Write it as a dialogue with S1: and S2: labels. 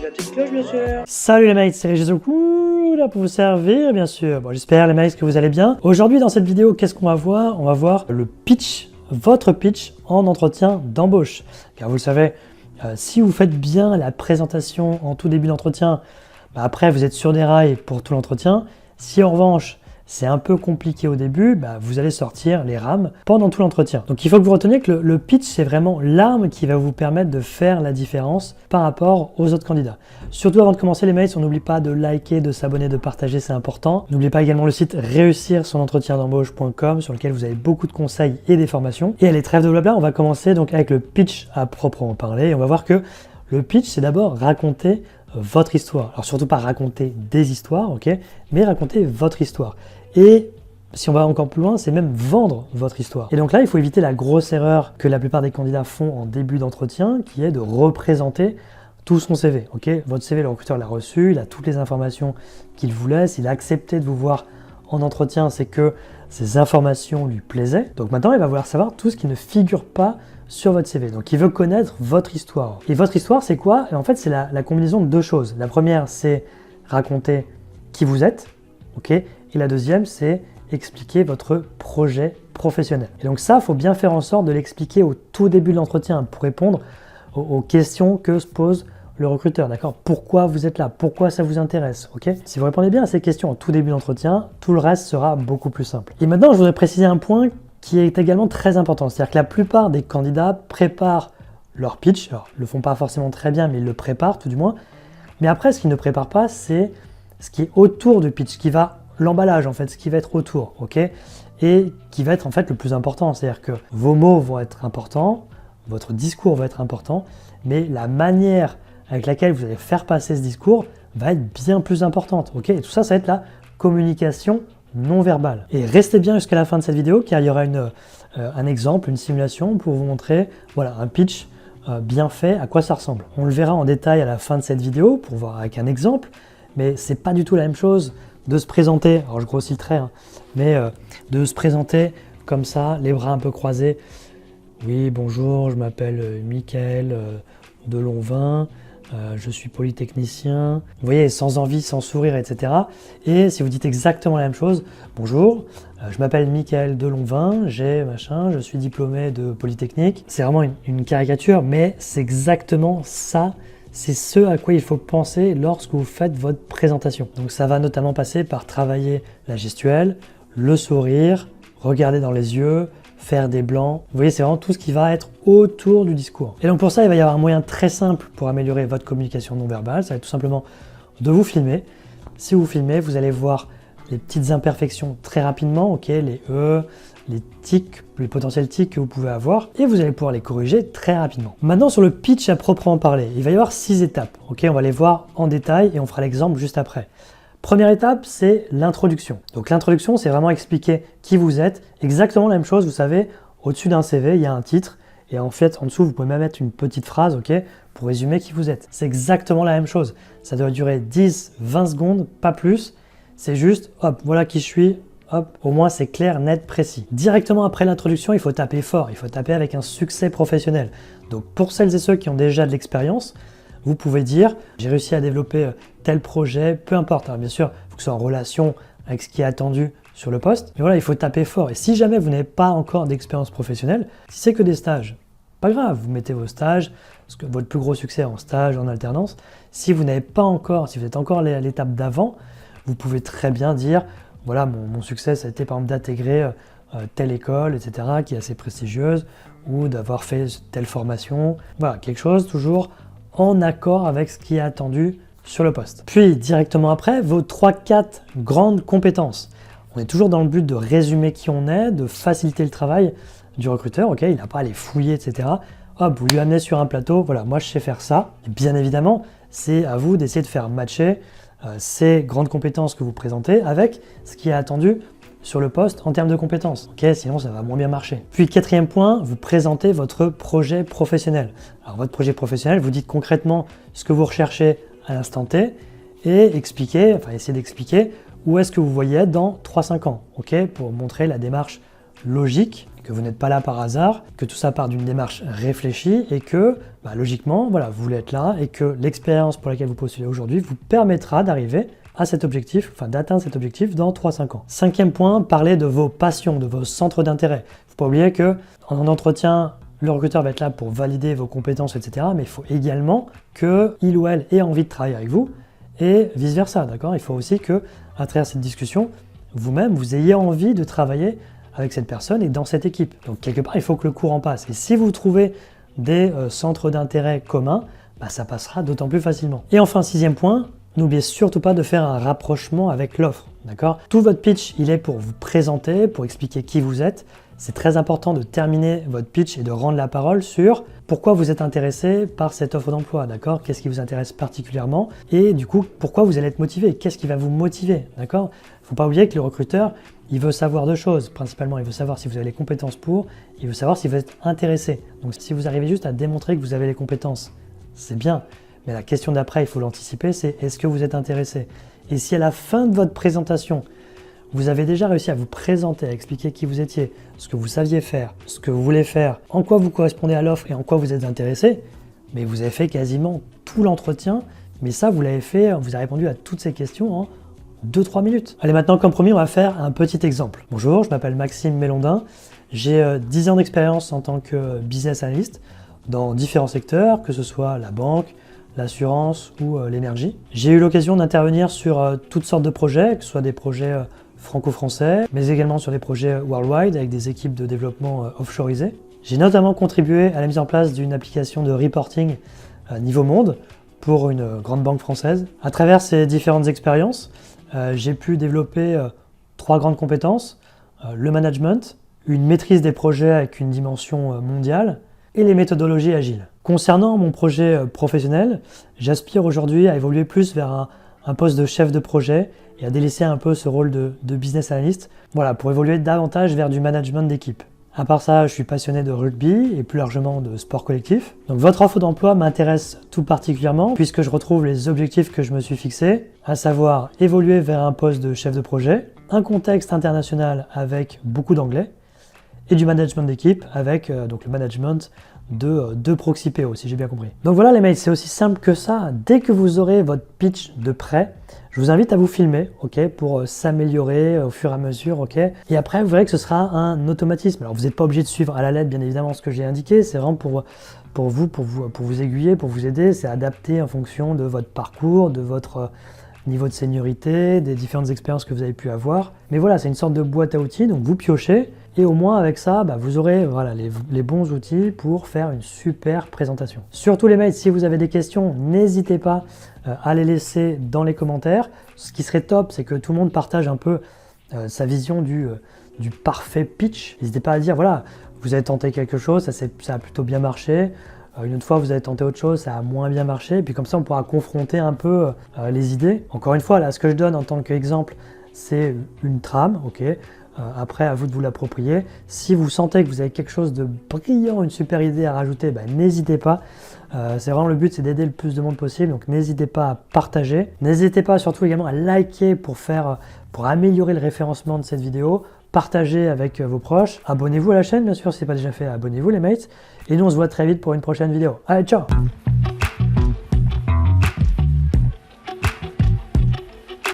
S1: la petite cloche, bien sûr.
S2: Salut les mates, c'est Régis là pour vous servir, bien sûr. Bon, j'espère les mates que vous allez bien. Aujourd'hui, dans cette vidéo, qu'est-ce qu'on va voir? On va voir le pitch, votre pitch en entretien d'embauche. Car vous le savez, si vous faites bien la présentation en tout début d'entretien, après vous êtes sur des rails pour tout l'entretien. Si en revanche, c'est un peu compliqué au début, vous allez sortir les rames pendant tout l'entretien. Donc il faut que vous reteniez que le pitch, c'est vraiment l'arme qui va vous permettre de faire la différence par rapport aux autres candidats. Surtout avant de commencer les mails, on n'oublie pas de liker, de s'abonner, de partager, c'est important. N'oubliez pas également le site réussir-son-entretien-d'embauche.com sur lequel vous avez beaucoup de conseils et des formations. Et allez, trêve de blabla, on va commencer donc avec le pitch à proprement parler. Et on va voir que le pitch, c'est d'abord raconter votre histoire. Alors surtout pas raconter des histoires, ok, mais raconter votre histoire. Et si on va encore plus loin, c'est même vendre votre histoire. Et donc là, il faut éviter la grosse erreur que la plupart des candidats font en début d'entretien, qui est de représenter tout son CV. Ok, votre CV, le recruteur l'a reçu, il a toutes les informations qu'il vous laisse, il a accepté de vous voir en entretien, c'est que ces informations lui plaisaient. Donc maintenant, il va vouloir savoir tout ce qui ne figure pas sur votre CV. Donc il veut connaître votre histoire. Et votre histoire, c'est quoi? En fait, c'est la combinaison de deux choses. La première, c'est raconter qui vous êtes, ok? Et la deuxième, c'est expliquer votre projet professionnel. Et donc ça, il faut bien faire en sorte de l'expliquer au tout début de l'entretien pour répondre aux questions que se pose le recruteur, d'accord? Pourquoi vous êtes là? Pourquoi ça vous intéresse? Ok? Si vous répondez bien à ces questions au tout début de l'entretien, tout le reste sera beaucoup plus simple. Et maintenant, je voudrais préciser un point qui est également très important. C'est-à-dire que la plupart des candidats préparent leur pitch. Alors, ils le font pas forcément très bien, mais ils le préparent tout du moins. Mais après, ce qu'ils ne préparent pas, c'est ce qui est autour du pitch, l'emballage en fait, ce qui va être autour, ok? Et qui va être en fait le plus important. C'est-à-dire que vos mots vont être importants, votre discours va être important, mais la manière avec laquelle vous allez faire passer ce discours va être bien plus importante, ok? Et tout ça, ça va être la communication non verbale. Et restez bien jusqu'à la fin de cette vidéo car il y aura un exemple, une simulation pour vous montrer voilà, un pitch bien fait, à quoi ça ressemble. On le verra en détail à la fin de cette vidéo pour voir avec un exemple, mais c'est pas du tout la même chose de se présenter, alors je grossis le trait, hein, mais de se présenter comme ça, les bras un peu croisés. Oui, bonjour, je m'appelle Mickaël Delonvin. Je suis polytechnicien, vous voyez, sans envie, sans sourire, etc. Et si vous dites exactement la même chose, bonjour, je m'appelle Mickaël Delonvin, je suis diplômé de Polytechnique. C'est vraiment une caricature, mais c'est exactement ça, c'est ce à quoi il faut penser lorsque vous faites votre présentation. Donc ça va notamment passer par travailler la gestuelle, le sourire, regarder dans les yeux, faire des blancs. Vous voyez, c'est vraiment tout ce qui va être autour du discours. Et donc pour ça, il va y avoir un moyen très simple pour améliorer votre communication non verbale. Ça va être tout simplement de vous filmer. Si vous filmez, vous allez voir les petites imperfections très rapidement, ok, les E, les tics, les potentiels tics que vous pouvez avoir, et vous allez pouvoir les corriger très rapidement. Maintenant, sur le pitch à proprement parler, il va y avoir 6 étapes. Ok, on va les voir en détail et on fera l'exemple juste après. Première étape, c'est l'introduction. Donc l'introduction, c'est vraiment expliquer qui vous êtes. Exactement la même chose, vous savez, au-dessus d'un CV, il y a un titre. Et en fait, en dessous, vous pouvez même mettre une petite phrase, ok, pour résumer qui vous êtes. C'est exactement la même chose. Ça doit durer 10, 20 secondes, pas plus. C'est juste, hop, voilà qui je suis, hop, au moins c'est clair, net, précis. Directement après l'introduction, il faut taper fort. Il faut taper avec un succès professionnel. Donc pour celles et ceux qui ont déjà de l'expérience, vous pouvez dire « j'ai réussi à développer tel projet », peu importe. Alors bien sûr, il faut que ce soit en relation avec ce qui est attendu sur le poste. Mais voilà, il faut taper fort. Et si jamais vous n'avez pas encore d'expérience professionnelle, si c'est que des stages, pas grave, vous mettez vos stages, parce que votre plus gros succès est en stage, en alternance. Si vous n'avez pas encore, si vous êtes encore à l'étape d'avant, vous pouvez très bien dire « voilà, mon succès, ça a été par exemple d'intégrer telle école, etc., qui est assez prestigieuse, ou d'avoir fait telle formation. » Voilà, quelque chose toujours en accord avec ce qui est attendu sur le poste. Puis directement après, vos 3-4 grandes compétences. On est toujours dans le but de résumer qui on est, de faciliter le travail du recruteur, ok, il n'a pas à les fouiller, etc. Hop, vous lui amenez sur un plateau, voilà, moi je sais faire ça. Et bien évidemment, c'est à vous d'essayer de faire matcher ces grandes compétences que vous présentez avec ce qui est attendu sur le poste en termes de compétences. Ok, sinon ça va moins bien marcher. Puis quatrième point, vous présentez votre projet professionnel. Alors votre projet professionnel, vous dites concrètement ce que vous recherchez à l'instant T et essayez d'expliquer où est-ce que vous voyez être dans 3-5 ans, ok, pour montrer la démarche logique que vous n'êtes pas là par hasard, que tout ça part d'une démarche réfléchie et que, logiquement, voilà, vous voulez être là et que l'expérience pour laquelle vous postulez aujourd'hui vous permettra d'arriver à cet objectif, enfin d'atteindre cet objectif dans 3-5 ans. 5e point, parlez de vos passions, de vos centres d'intérêt. Il ne faut pas oublier que en entretien, le recruteur va être là pour valider vos compétences, etc. Mais il faut également qu'il ou elle ait envie de travailler avec vous et vice-versa, d'accord? Il faut aussi que, à travers cette discussion, vous-même, vous ayez envie de travailler avec cette personne et dans cette équipe. Donc, quelque part, il faut que le courant passe. Et si vous trouvez des centres d'intérêt communs, ça passera d'autant plus facilement. Et enfin, 6e point, n'oubliez surtout pas de faire un rapprochement avec l'offre, d'accord? Tout votre pitch, il est pour vous présenter, pour expliquer qui vous êtes. C'est très important de terminer votre pitch et de rendre la parole sur pourquoi vous êtes intéressé par cette offre d'emploi, d'accord? Qu'est-ce qui vous intéresse particulièrement? Et du coup, pourquoi vous allez être motivé? Qu'est-ce qui va vous motiver, d'accord? Il ne faut pas oublier que le recruteur, il veut savoir deux choses. Principalement, il veut savoir si vous avez les compétences pour, il veut savoir si vous êtes intéressé. Donc, si vous arrivez juste à démontrer que vous avez les compétences, c'est bien. Mais la question d'après, il faut l'anticiper, c'est est-ce que vous êtes intéressé? Et si à la fin de votre présentation, vous avez déjà réussi à vous présenter, à expliquer qui vous étiez, ce que vous saviez faire, ce que vous voulez faire, en quoi vous correspondez à l'offre et en quoi vous êtes intéressé, mais vous avez fait quasiment tout l'entretien, mais ça, vous l'avez fait, vous avez répondu à toutes ces questions en 2-3 minutes. Allez, maintenant, comme promis, on va faire un petit exemple. Bonjour, je m'appelle Maxime Mélondin, j'ai 10 ans d'expérience en tant que business analyst dans différents secteurs, que ce soit la banque, l'assurance ou l'énergie. J'ai eu l'occasion d'intervenir sur toutes sortes de projets, que ce soit des projets franco-français, mais également sur des projets worldwide avec des équipes de développement offshoreisées. J'ai notamment contribué à la mise en place d'une application de reporting niveau monde pour une grande banque française. À travers ces différentes expériences, j'ai pu développer 3 grandes compétences, le management, une maîtrise des projets avec une dimension mondiale et les méthodologies agiles. Concernant mon projet professionnel, j'aspire aujourd'hui à évoluer plus vers un poste de chef de projet et à délaisser un peu ce rôle de business analyst, voilà, pour évoluer davantage vers du management d'équipe. À part ça, je suis passionné de rugby et plus largement de sport collectif. Donc votre offre d'emploi m'intéresse tout particulièrement puisque je retrouve les objectifs que je me suis fixés, à savoir évoluer vers un poste de chef de projet, un contexte international avec beaucoup d'anglais et du management d'équipe avec donc le management de proxy PO, si j'ai bien compris. Donc voilà les mails, c'est aussi simple que ça. Dès que vous aurez votre pitch de prêt, je vous invite à vous filmer, ok, pour s'améliorer au fur et à mesure, ok. Et après, vous verrez que ce sera un automatisme. Alors vous n'êtes pas obligé de suivre à la lettre, bien évidemment, ce que j'ai indiqué. C'est vraiment pour vous aiguiller, pour vous aider. C'est adapté en fonction de votre parcours, de votre niveau de seniorité, des différentes expériences que vous avez pu avoir. Mais voilà, c'est une sorte de boîte à outils, donc vous piochez. Et au moins avec ça, vous aurez voilà, les bons outils pour faire une super présentation. Surtout les mails, si vous avez des questions, n'hésitez pas à les laisser dans les commentaires. Ce qui serait top, c'est que tout le monde partage un peu sa vision du parfait pitch. N'hésitez pas à dire, voilà, vous avez tenté quelque chose, ça a plutôt bien marché. Une autre fois, vous avez tenté autre chose, ça a moins bien marché. Et puis comme ça, on pourra confronter un peu les idées. Encore une fois, là, ce que je donne en tant qu'exemple, c'est une trame, ok. Après, à vous de vous l'approprier. Si vous sentez que vous avez quelque chose de brillant, une super idée à rajouter, n'hésitez pas. C'est vraiment le but, c'est d'aider le plus de monde possible. Donc n'hésitez pas à partager. N'hésitez pas surtout également à liker pour améliorer le référencement de cette vidéo. Partagez avec vos proches. Abonnez-vous à la chaîne, bien sûr, si ce n'est pas déjà fait. Abonnez-vous les mates. Et nous, on se voit très vite pour une prochaine vidéo. Allez, ciao!